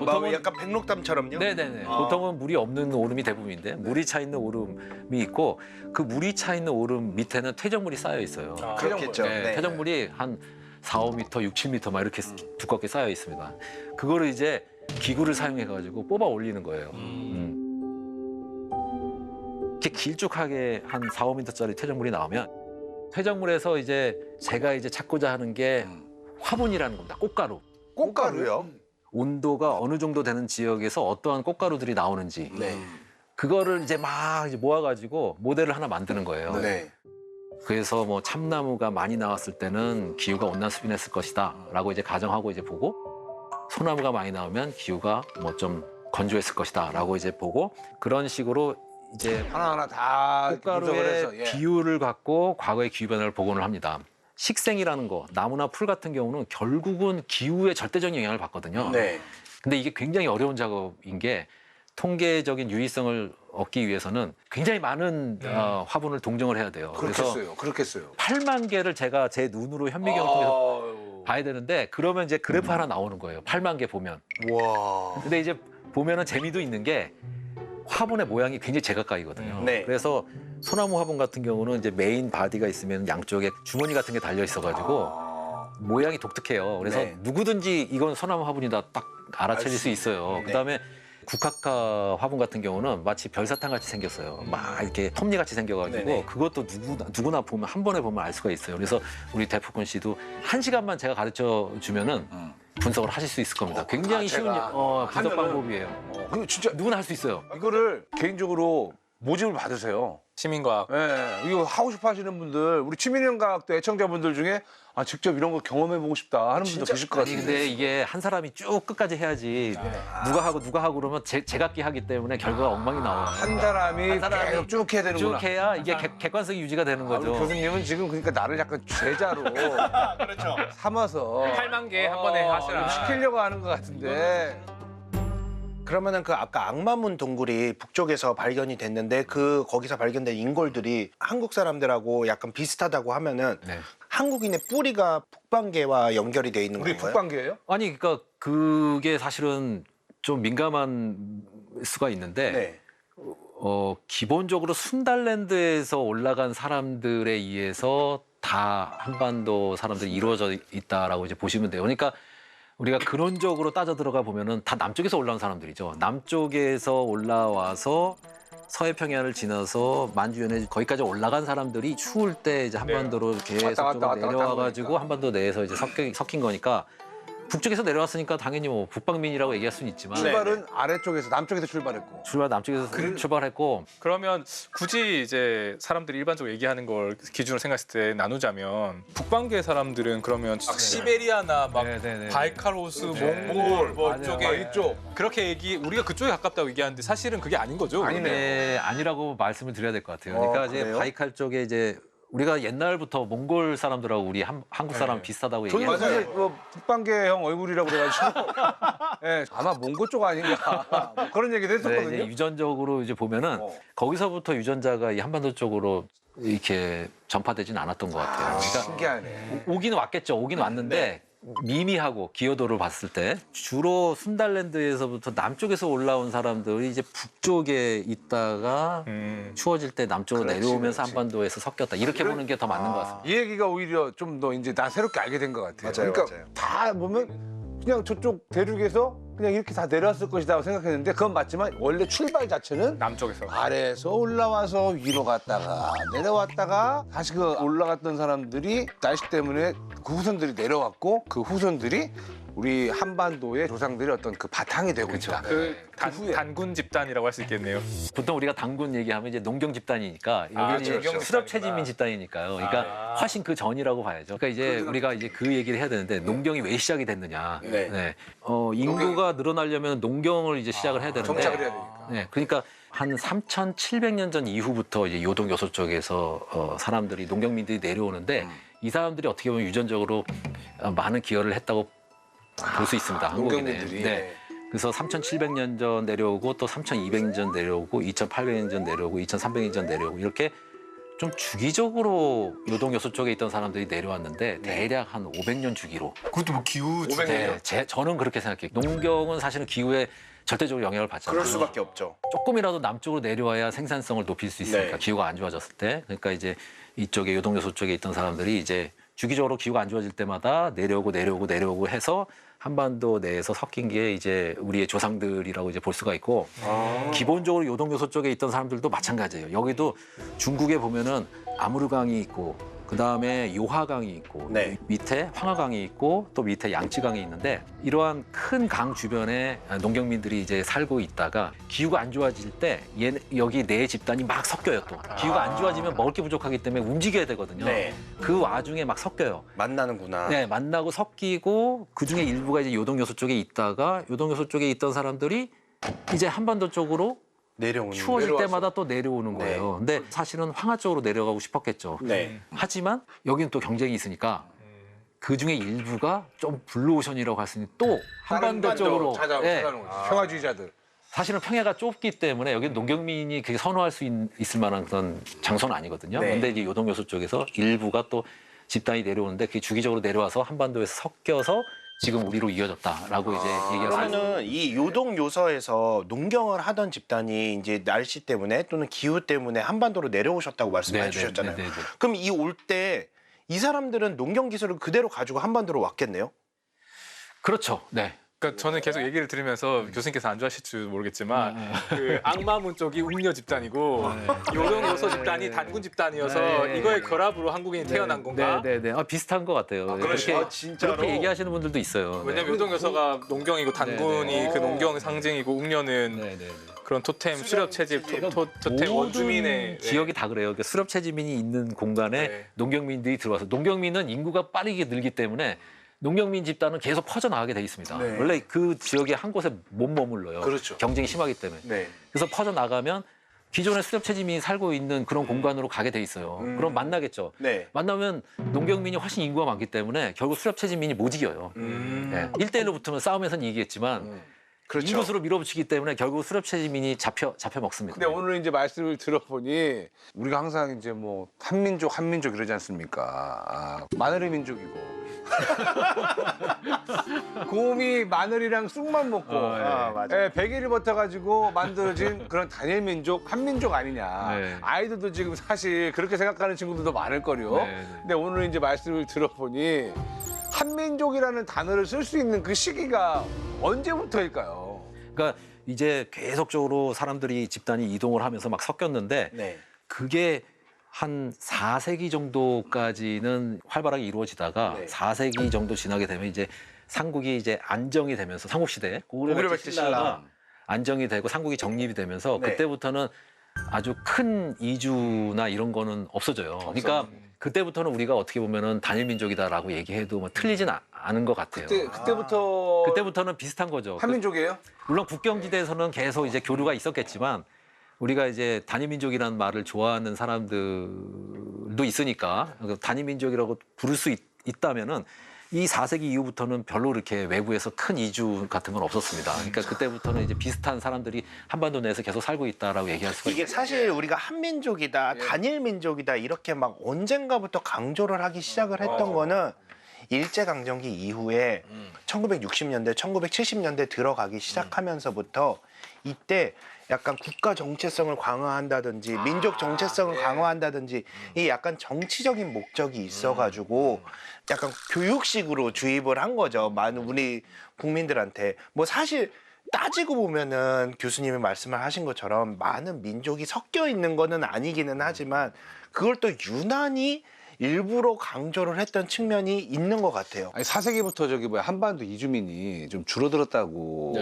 막 보통은- 약간 백록담처럼요? 네네네. 아. 보통은 물이 없는 오름이 대부분인데 물이 차 있는 오름이 있고 그 물이 차 있는 오름 밑에는 퇴적물이 쌓여 있어요. 그렇겠죠. 네, 네. 퇴적물이 한 4, 5m, 6, 7m 막 이렇게 두껍게 쌓여 있습니다. 그거를 이제 기구를 사용해가지고 뽑아 올리는 거예요. 이렇게 길쭉하게 한 4, 5m짜리 퇴적물이 나오면 퇴적물에서 이제 제가 이제 찾고자 하는 게 화분이라는 겁니다. 꽃가루. 꽃가루요? 온도가 어느 정도 되는 지역에서 어떠한 꽃가루들이 나오는지 네. 그거를 이제 막 이제 모아가지고 모델을 하나 만드는 거예요. 네. 그래서 뭐 참나무가 많이 나왔을 때는 기후가 온난수빈했을 것이다라고 이제 가정하고 이제 보고 소나무가 많이 나오면 기후가 뭐 좀 건조했을 것이다라고 이제 보고 그런 식으로 이제 하나하나 다 분석을 꽃가루의 해서. 예. 비율을 갖고 과거의 기후 변화를 복원을 합니다. 식생이라는 거, 나무나 풀 같은 경우는 결국은 기후에 절대적인 영향을 받거든요. 네. 근데 이게 굉장히 어려운 작업인 게 통계적인 유의성을 얻기 위해서는 굉장히 많은 화분을 동정을 해야 돼요. 그래서 그렇겠어요. 8만 개를 제가 제 눈으로 현미경을 통해서 아유. 봐야 되는데 그러면 이제 그래프 하나 나오는 거예요. 8만 개 보면. 와. 근데 이제 보면은 재미도 있는 게 화분의 모양이 굉장히 제각각이거든요. 네. 그래서 소나무 화분 같은 경우는 이제 메인 바디가 있으면 양쪽에 주머니 같은 게 달려 있어가지고 모양이 독특해요. 그래서 네. 누구든지 이건 소나무 화분이다 딱 알아차릴 수 있어요. 네. 그다음에 국학과 화분 같은 경우는 마치 별사탕 같이 생겼어요. 막 이렇게 톱니 같이 생겨가지고 네네. 그것도 누구나 보면 한 번에 보면 알 수가 있어요. 그래서 우리 대포콘 씨도 1시간만 제가 가르쳐 주면은 분석을 하실 수 있을 겁니다. 굉장히 쉬운 분석 하면은- 방법이에요. 그리고 진짜 누구나 할 수 있어요. 이거를 개인적으로 모집을 받으세요. 시민과학. 예, 이거 하고 싶어 하시는 분들, 우리 치민형과학도 애청자분들 중에 직접 이런 거 경험해보고 싶다 하는 분도 계실 것 아니 같은데. 근데 이게 한 사람이 쭉 끝까지 해야지 누가 하고 그러면 제각기 하기 때문에 결과가 엉망이 나와요. 한 사람이 계속 쭉 해야 되는구나. 쭉 해야 이게 객관성이 유지가 되는 우리 거죠. 교수님은 지금 그러니까 나를 약간 제자로 그렇죠. 삼아서 8만 개 한 번에 하시라. 시키려고 하는 것 같은데. 그러면은 그 아까 악마문 동굴이 북쪽에서 발견이 됐는데 그 거기서 발견된 인골들이 한국 사람들하고 약간 비슷하다고 하면은 네. 한국인의 뿌리가 북방계와 연결이 돼 있는 우리 건가요? 북방계예요? 아니 그러니까 그게 사실은 좀 민감한 수가 있는데 네. 기본적으로 순달랜드에서 올라간 사람들에 의해서 다 한반도 사람들이 이루어져 있다라고 이제 보시면 돼요. 그러니까 우리가 근원적으로 따져 들어가 보면은 다 남쪽에서 올라온 사람들이죠. 남쪽에서 올라와서 서해평야를 지나서 만주연해 거기까지 올라간 사람들이 추울 때 이제 한반도로 계속 왔다 갔다 내려와가지고 하니까. 한반도 내에서 이제 섞인 거니까 북쪽에서 내려왔으니까 당연히 뭐 북방민이라고 얘기할 수는 있지만 출발은 아래쪽에서 남쪽에서 출발했고. 남쪽에서 출발했고 그러면 굳이 이제 사람들이 일반적으로 얘기하는 걸 기준으로 생각했을 때 나누자면 북방계 사람들은 그러면 막 시베리아나 막 네네네. 바이카로스, 몽골 뭐 맞아요. 이쪽에 이쪽. 그렇게 우리가 그쪽에 가깝다고 얘기하는데 사실은 그게 아닌 거죠. 아니네. 네, 아니라고 말씀을 드려야 될 것 같아요. 그러니까 이제 그래요? 바이칼 쪽에 이제 우리가 옛날부터 몽골 사람들하고 우리 한국 사람 네. 비슷하다고 저는 얘기하는 사실 뭐 북방계 형 얼굴이라고 그래가지고 예, 아마 몽고 쪽 아닌가 뭐 그런 얘기도 네, 했었거든요. 이제 유전적으로 이제 보면은 거기서부터 유전자가 이 한반도 쪽으로 이렇게 전파되진 않았던 것 같아요. 그러니까 신기하네. 오긴 왔겠죠. 오긴 왔는데 미미하고 기여도를 봤을 때 주로 순달랜드에서부터 남쪽에서 올라온 사람들이 이제 북쪽에 있다가 추워질 때 남쪽으로 내려오면서 한반도에서 섞였다. 이렇게 보는 게 더 맞는 것 같습니다. 이 얘기가 오히려 좀 더 이제 나 새롭게 알게 된 것 같아요. 맞아요, 그러니까 맞아요. 다 보면 그냥 저쪽 대륙에서 그냥 이렇게 다 내려왔을 것이다 생각했는데 그건 맞지만 원래 출발 자체는 남쪽에서. 아래에서 올라와서 위로 갔다가 내려왔다가 다시 그 올라갔던 사람들이 날씨 때문에 그 후손들이 내려왔고 그 후손들이 우리 한반도의 조상들의 어떤 그 바탕이 되고 있다. 단군 집단이라고 할 수 있겠네요. 보통 우리가 당군 얘기하면 이제 농경 집단이니까 여기는 그렇죠. 수렵 채집민 집단이니까요. 그러니까 훨씬 그 전이라고 봐야죠. 그러니까 이제 우리가 이제 그 얘기를 해야 되는데 농경이 왜 시작이 됐느냐. 네. 인구가 늘어나려면 농경을 이제 시작을 해야 되는데. 정착을 해야 되니까. 네, 그러니까 한 3,700년 전 이후부터 이제 요동 요소 쪽에서 사람들이 농경민들이 내려오는데 이 사람들이 어떻게 보면 유전적으로 많은 기여를 했다고 볼 수 있습니다. 한국인에. 농경민들이. 네. 그래서 3,700년 전 내려오고 또 3,200년 전 내려오고 2,800년 전 내려오고 2,300년 전 내려오고 이렇게 좀 주기적으로 요동 요소 쪽에 있던 사람들이 내려왔는데 대략 한 500년 주기로. 그것도 뭐 기후 500년. 저는 그렇게 생각해요. 농경은 사실은 기후에 절대적으로 영향을 받잖아요. 그럴 수밖에 없죠. 조금이라도 남쪽으로 내려와야 생산성을 높일 수 있으니까 네. 기후가 안 좋아졌을 때. 그러니까 이제 이쪽에 요동 요소 쪽에 있던 사람들이 이제 주기적으로 기후가 안 좋아질 때마다 내려오고 해서 한반도 내에서 섞인 게 이제 우리의 조상들이라고 이제 볼 수가 있고 기본적으로 요동 요소 쪽에 있던 사람들도 마찬가지예요. 여기도 중국에 보면은 아무르강이 있고 그다음에 요하강이 있고 네. 밑에 황하강이 있고 또 밑에 양쯔강이 있는데 이러한 큰 강 주변에 농경민들이 이제 살고 있다가 기후가 안 좋아질 때 여기 네 집단이 막 섞여요 또. 기후가 안 좋아지면 먹을 게 부족하기 때문에 움직여야 되거든요. 네. 그 와중에 막 섞여요. 만나는구나. 네, 만나고 섞이고 그 중에 일부가 이제 요동 요소 쪽에 있다가 요동 요소 쪽에 있던 사람들이 이제 한반도 쪽으로 내려오는. 추워질 내려와서. 때마다 또 내려오는 네. 거예요. 근데 사실은 황하 쪽으로 내려가고 싶었겠죠. 네. 하지만 여기는 또 경쟁이 있으니까 그 중에 일부가 좀 블루오션이라고 할 수 있는 또 한반도 쪽으로 예, 찾아오는 거죠. 평화주의자들. 사실은 평야가 좁기 때문에 여기 농경민이 그게 선호할 수 있을 만한 그런 장소는 아니거든요. 네. 근데 이제 요동 요소 쪽에서 일부가 또 집단이 내려오는데 그게 주기적으로 내려와서 한반도에서 섞여서 지금 우리로 이어졌다라고 이제 얘기할 수 있어요. 그러면은 이 요동 요서에서 농경을 하던 집단이 이제 날씨 때문에 또는 기후 때문에 한반도로 내려오셨다고 말씀해 네, 주셨잖아요. 네, 네, 네. 그럼 이 올 때 이 사람들은 농경 기술을 그대로 가지고 한반도로 왔겠네요? 그렇죠. 네. 그러니까 저는 계속 얘기를 들으면서 교수님께서 안 좋아하실지 모르겠지만 그 악마문 쪽이 웅녀 집단이고 요동 요소 집단이 단군 집단이어서 이거의 결합으로 한국인이 태어난 건가? 네네네. 비슷한 것 같아요. 그러시구나. 진짜로? 그렇게 얘기하시는 분들도 있어요. 왜냐면 요동 요소가 농경이고 단군이 그 농경 상징이고 웅녀는 네네네. 그런 토템 수렵 채집 토템 원주민의 지역이 다 그래요. 그러니까 수렵 채집민이 있는 공간에 네. 농경민들이 들어와서 농경민은 인구가 빠르게 늘기 때문에 농경민 집단은 계속 퍼져나가게 돼 있습니다. 네. 원래 그 지역에 한 곳에 못 머물러요. 그렇죠. 경쟁이 심하기 때문에. 네. 그래서 퍼져나가면 기존의 수렵 채집민이 살고 있는 그런 공간으로 가게 돼 있어요. 그럼 만나겠죠. 네. 만나면 농경민이 훨씬 인구가 많기 때문에 결국 수렵 채집민이 못 이겨요. 네. 1대1로 붙으면 싸움에서는 이기겠지만 그렇죠. 인구수로 밀어붙이기 때문에 결국 수렵 채집민이 잡혀 먹습니다. 근데 오늘 이제 말씀을 들어보니 우리가 항상 이제 뭐 한민족 이러지 않습니까? 마늘의 민족이고 곰이 마늘이랑 쑥만 먹고 맞아. 100일을 버텨가지고 만들어진 그런 단일 민족 한민족 아니냐. 네. 아이들도 지금 사실 그렇게 생각하는 친구들도 많을 거요. 네. 근데 오늘 이제 말씀을 들어보니 한민족이라는 단어를 쓸 수 있는 그 시기가 언제부터일까요? 그러니까 이제 계속적으로 사람들이 집단이 이동을 하면서 막 섞였는데 네. 그게 한 4세기 정도까지는 활발하게 이루어지다가 네. 4세기 정도 지나게 되면 이제 삼국이 이제 안정이 되면서 삼국시대 고구려백제 고구려백제 신라가 신라. 안정이 되고 삼국이 정립이 되면서 네. 그때부터는 아주 큰 이주나 이런 거는 없어져요. 그러니까 그때부터는 우리가 어떻게 보면은 단일 민족이다라고 얘기해도 뭐 틀리진 않은 것 같아요. 그때부터는 비슷한 거죠. 한민족이에요? 물론 국경지대에서는 계속 이제 교류가 있었겠지만 우리가 이제 단일민족이라는 말을 좋아하는 사람들도 있으니까 단일민족이라고 부를 수 있다면은 이 4세기 이후부터는 별로 이렇게 외부에서 큰 이주 같은 건 없었습니다. 그러니까 그때부터는 이제 비슷한 사람들이 한반도 내에서 계속 살고 있다라고 얘기할 수가 이게 있어요. 사실 우리가 한민족이다, 단일민족이다 이렇게 막 언젠가부터 강조를 하기 시작을 했던 거는 일제강점기 이후에 1960년대, 1970년대 들어가기 시작하면서부터 이때 약간 국가 정체성을 강화한다든지 민족 정체성을 강화한다든지 이 약간 정치적인 목적이 있어가지고 약간 교육식으로 주입을 한 거죠. 많은 우리 국민들한테. 뭐 사실 따지고 보면은 교수님이 말씀을 하신 것처럼 많은 민족이 섞여 있는 거는 아니기는 하지만 그걸 또 유난히 일부러 강조를 했던 측면이 있는 것 같아요. 아니 4세기부터 저기 뭐야 한반도 이주민이 좀 줄어들었다고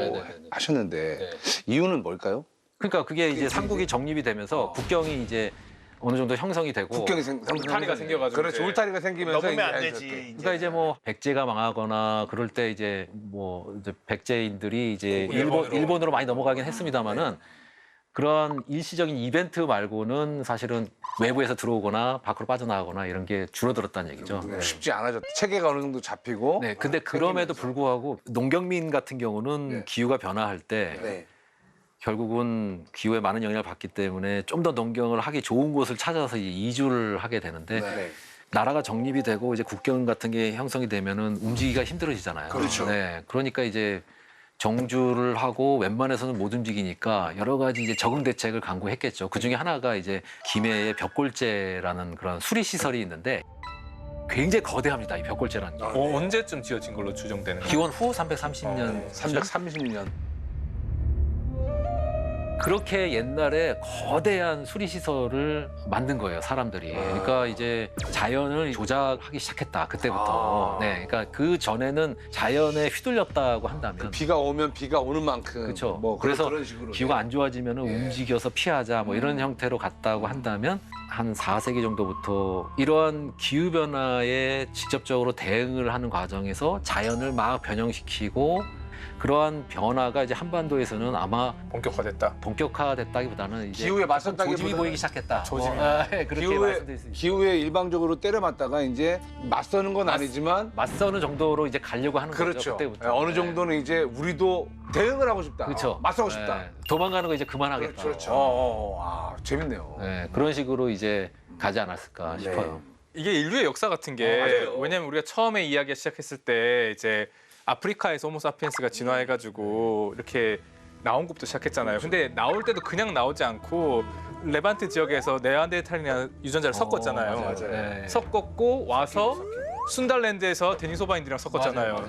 하셨는데 이유는 뭘까요? 그러니까 그게 이제 삼국이 정립이 되면서 국경이 이제 어느 정도 형성이 되고 국경이 울타리가 생겨가지고 그렇죠. 이제 울타리가 생기면서 넘으면 안 이제 되지. 그러니까 이제 뭐 백제가 망하거나 그럴 때 이제 뭐 이제 백제인들이 이제 일본으로 많이 넘어가긴 했습니다만은 그런 일시적인 이벤트 말고는 사실은 외부에서 들어오거나 밖으로 빠져나가거나 이런 게 줄어들었다는 얘기죠. 쉽지 않아졌다. 체계가 어느 정도 잡히고 네, 근데 그럼에도 불구하고 농경민 같은 경우는 기후가 변화할 때 네. 결국은 기후에 많은 영향을 받기 때문에 좀 더 농경을 하기 좋은 곳을 찾아서 이주를 하게 되는데 네. 나라가 정립이 되고 이제 국경 같은 게 형성이 되면은 움직이기가 힘들어지잖아요. 그렇죠. 네, 그러니까 이제 정주를 하고 웬만해서는 못 움직이니까 여러 가지 이제 적응 대책을 강구했겠죠. 그 중에 하나가 이제 김해의 벽골제라는 그런 수리 시설이 있는데 굉장히 거대합니다. 이 벽골제라는 게. 언제쯤 지어진 걸로 추정되는 거예요? 기원 후 330년. 330년. 그렇게 옛날에 거대한 수리 시설을 만든 거예요, 사람들이. 그러니까 이제 자연을 조작하기 시작했다. 그때부터. 네, 그러니까 그 전에는 자연에 휘둘렸다고 한다면. 비가 오면 비가 오는 만큼 그렇죠. 뭐 그래서 그런 식으로 기후가 안 좋아지면 움직여서 피하자 뭐 이런 형태로 갔다고 한다면 한 4세기 정도부터 이러한 기후 변화에 직접적으로 대응을 하는 과정에서 자연을 막 변형시키고 그러한 변화가 이제 한반도에서는 아마 본격화됐다기보다는 이제 기후에 맞섰다기보다는 조짐이 보이기 시작했다. 조짐이. 그렇게 말씀드릴 수 있습니다. 기후에 일방적으로 때려 맞다가 이제 맞서는 건 아니지만 맞서는 정도로 이제 가려고 하는 거죠. 그렇죠. 그때부터. 어느 정도는 이제 우리도 대응을 하고 싶다. 그렇죠. 맞서고 싶다. 네, 도망가는 거 이제 그만하겠다. 아, 재밌네요. 네, 그런 식으로 이제 가지 않았을까 싶어요. 이게 인류의 역사 같은 게 왜냐면 우리가 처음에 이야기 시작했을 때 이제 아프리카에서 호모사피엔스가 진화해가지고 이렇게 나온 것부터 시작했잖아요. 근데 나올 때도 그냥 나오지 않고 레반트 지역에서 네안데르탈이나 유전자를 섞었잖아요. 맞아요. 네. 섞었고 와서 순달랜드에서 데니소바인들이랑 섞었잖아요.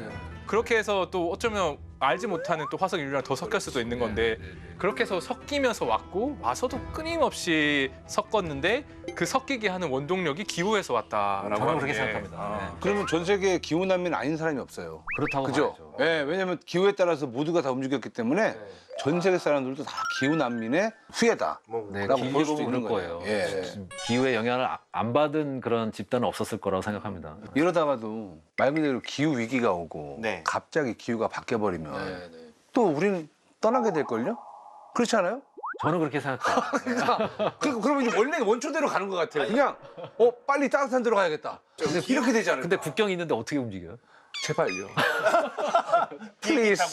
그렇게 해서 또 어쩌면 알지 못하는 또 화석 인류랑 더 섞일 수도 있는 건데 그렇게 해서 섞이면서 왔고 와서도 끊임없이 섞었는데 그 섞이게 하는 원동력이 기후에서 왔다라고 저는 하는 그렇게 게, 생각합니다. 그러면 전 세계에 기후 난민 아닌 사람이 없어요. 그렇다고 그죠? 봐야죠. 예, 왜냐하면 기후에 따라서 모두가 다 움직였기 때문에 전 세계 사람들도 다 기후 난민의 후예다. 네, 라고 길게 볼 수도 보면 있는 그럴 거예요. 거예요. 예. 기후의 영향을 안 받은 그런 집단은 없었을 거라고 생각합니다. 이러다가도 말 그대로 기후 위기가 오고 네. 갑자기 기후가 바뀌어버리면 또 우리는 떠나게 될걸요? 그렇지 않아요? 저는 그렇게 생각해요. 그러면 이제 원래 원초대로 가는 것 같아요. 그냥 빨리 따뜻한 데로 가야겠다. 이렇게 되지 않을까? 근데 국경이 있는데 어떻게 움직여요? 제발요. 플리즈.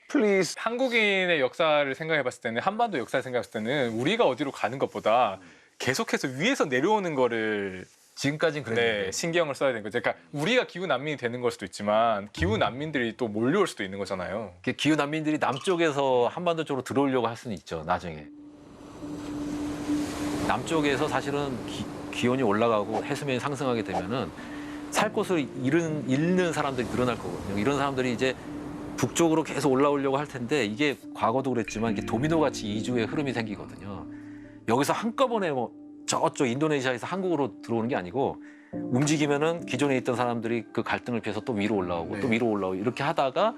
플리즈. 한국인의 역사를 생각해봤을 때는 한반도 역사를 생각했을 때는 우리가 어디로 가는 것보다 계속해서 위에서 내려오는 거를 지금까지는 그랬는데. 네, 신경을 써야 되는 거죠. 그러니까 우리가 기후 난민이 되는 걸 수도 있지만 기후 난민들이 또 몰려올 수도 있는 거잖아요. 기후 난민들이 남쪽에서 한반도 쪽으로 들어오려고 할 수는 있죠, 나중에. 남쪽에서 사실은 기온이 올라가고 해수면이 상승하게 되면은 살 곳을 잃는 사람들이 늘어날 거거든요. 이런 사람들이 이제 북쪽으로 계속 올라오려고 할 텐데 이게 과거도 그랬지만 이게 도미노 같이 이주의 흐름이 생기거든요. 여기서 한꺼번에 뭐 저쪽 인도네시아에서 한국으로 들어오는 게 아니고 움직이면은 기존에 있던 사람들이 그 갈등을 피해서 또 위로 올라오고 또 위로 올라오고 이렇게 하다가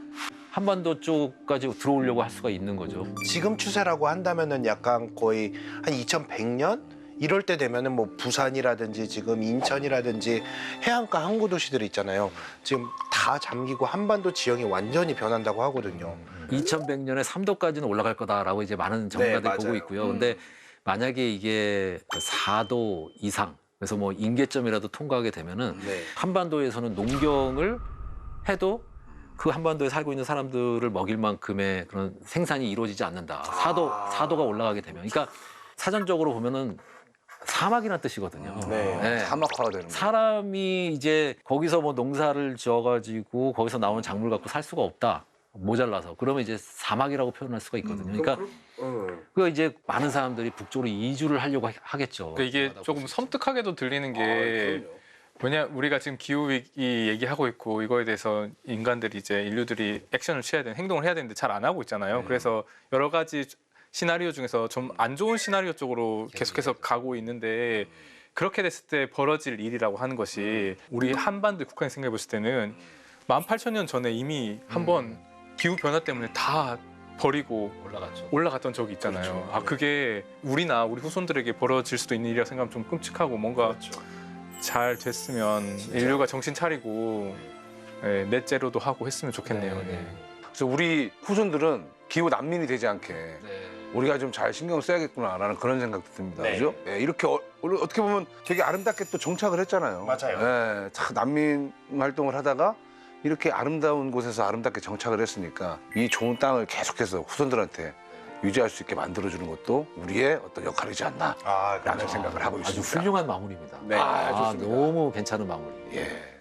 한반도 쪽까지 들어오려고 할 수가 있는 거죠. 지금 추세라고 한다면은 약간 거의 한 2100년 이럴 때 되면은 뭐 부산이라든지 지금 인천이라든지 해안가 항구 도시들이 있잖아요. 지금 다 잠기고 한반도 지형이 완전히 변한다고 하거든요. 2100년에 3도까지는 올라갈 거다라고 이제 많은 전문가들이 맞아요. 보고 있고요. 근데 만약에 이게 4도 이상, 그래서 뭐 임계점이라도 통과하게 되면은 한반도에서는 농경을 해도 그 한반도에 살고 있는 사람들을 먹일 만큼의 그런 생산이 이루어지지 않는다. 4도가 올라가게 되면. 그러니까 사전적으로 보면은 사막이라는 뜻이거든요. 네. 사막화가 되는 거예요. 사람이 이제 거기서 뭐 농사를 지어가지고 거기서 나오는 작물 갖고 살 수가 없다. 모자라서. 그러면 이제 사막이라고 표현할 수가 있거든요. 그러니까 그 이제 많은 사람들이 북쪽으로 이주를 하려고 하겠죠. 그러니까 이게 조금 섬뜩하게도 들리는 게 왜냐 우리가 지금 기후 위기 얘기하고 있고 이거에 대해서 인간들이 이제 인류들이 액션을 취해야 되는 행동을 해야 되는데 잘 안 하고 있잖아요. 그래서 여러 가지 시나리오 중에서 좀 안 좋은 시나리오 쪽으로 계속해서 가고 있는데 그렇게 됐을 때 벌어질 일이라고 하는 것이 우리 한반도 국한에 생각해 봤을 때는 18,000년 전에 이미 한번 기후 변화 때문에 다 버리고 올라갔던 적이 있잖아요. 아 그게 우리나 우리 후손들에게 벌어질 수도 있는 일이라 생각하면 좀 끔찍하고 뭔가 잘 됐으면 인류가 정신 차리고 넷제로도 하고 했으면 좋겠네요. 그래서 우리 후손들은 기후 난민이 되지 않게 우리가 좀 잘 신경 써야겠구나라는 그런 생각도 듭니다. 그죠? 예, 이렇게 어떻게 보면 되게 아름답게 또 정착을 했잖아요. 맞아요. 예, 참 난민 활동을 하다가 이렇게 아름다운 곳에서 아름답게 정착을 했으니까 이 좋은 땅을 계속해서 후손들한테 유지할 수 있게 만들어주는 것도 우리의 어떤 역할이지 않나라는 생각을 하고 아주 있습니다. 훌륭한 마무리입니다. 네, 좋습니다. 너무 괜찮은 마무리. 예.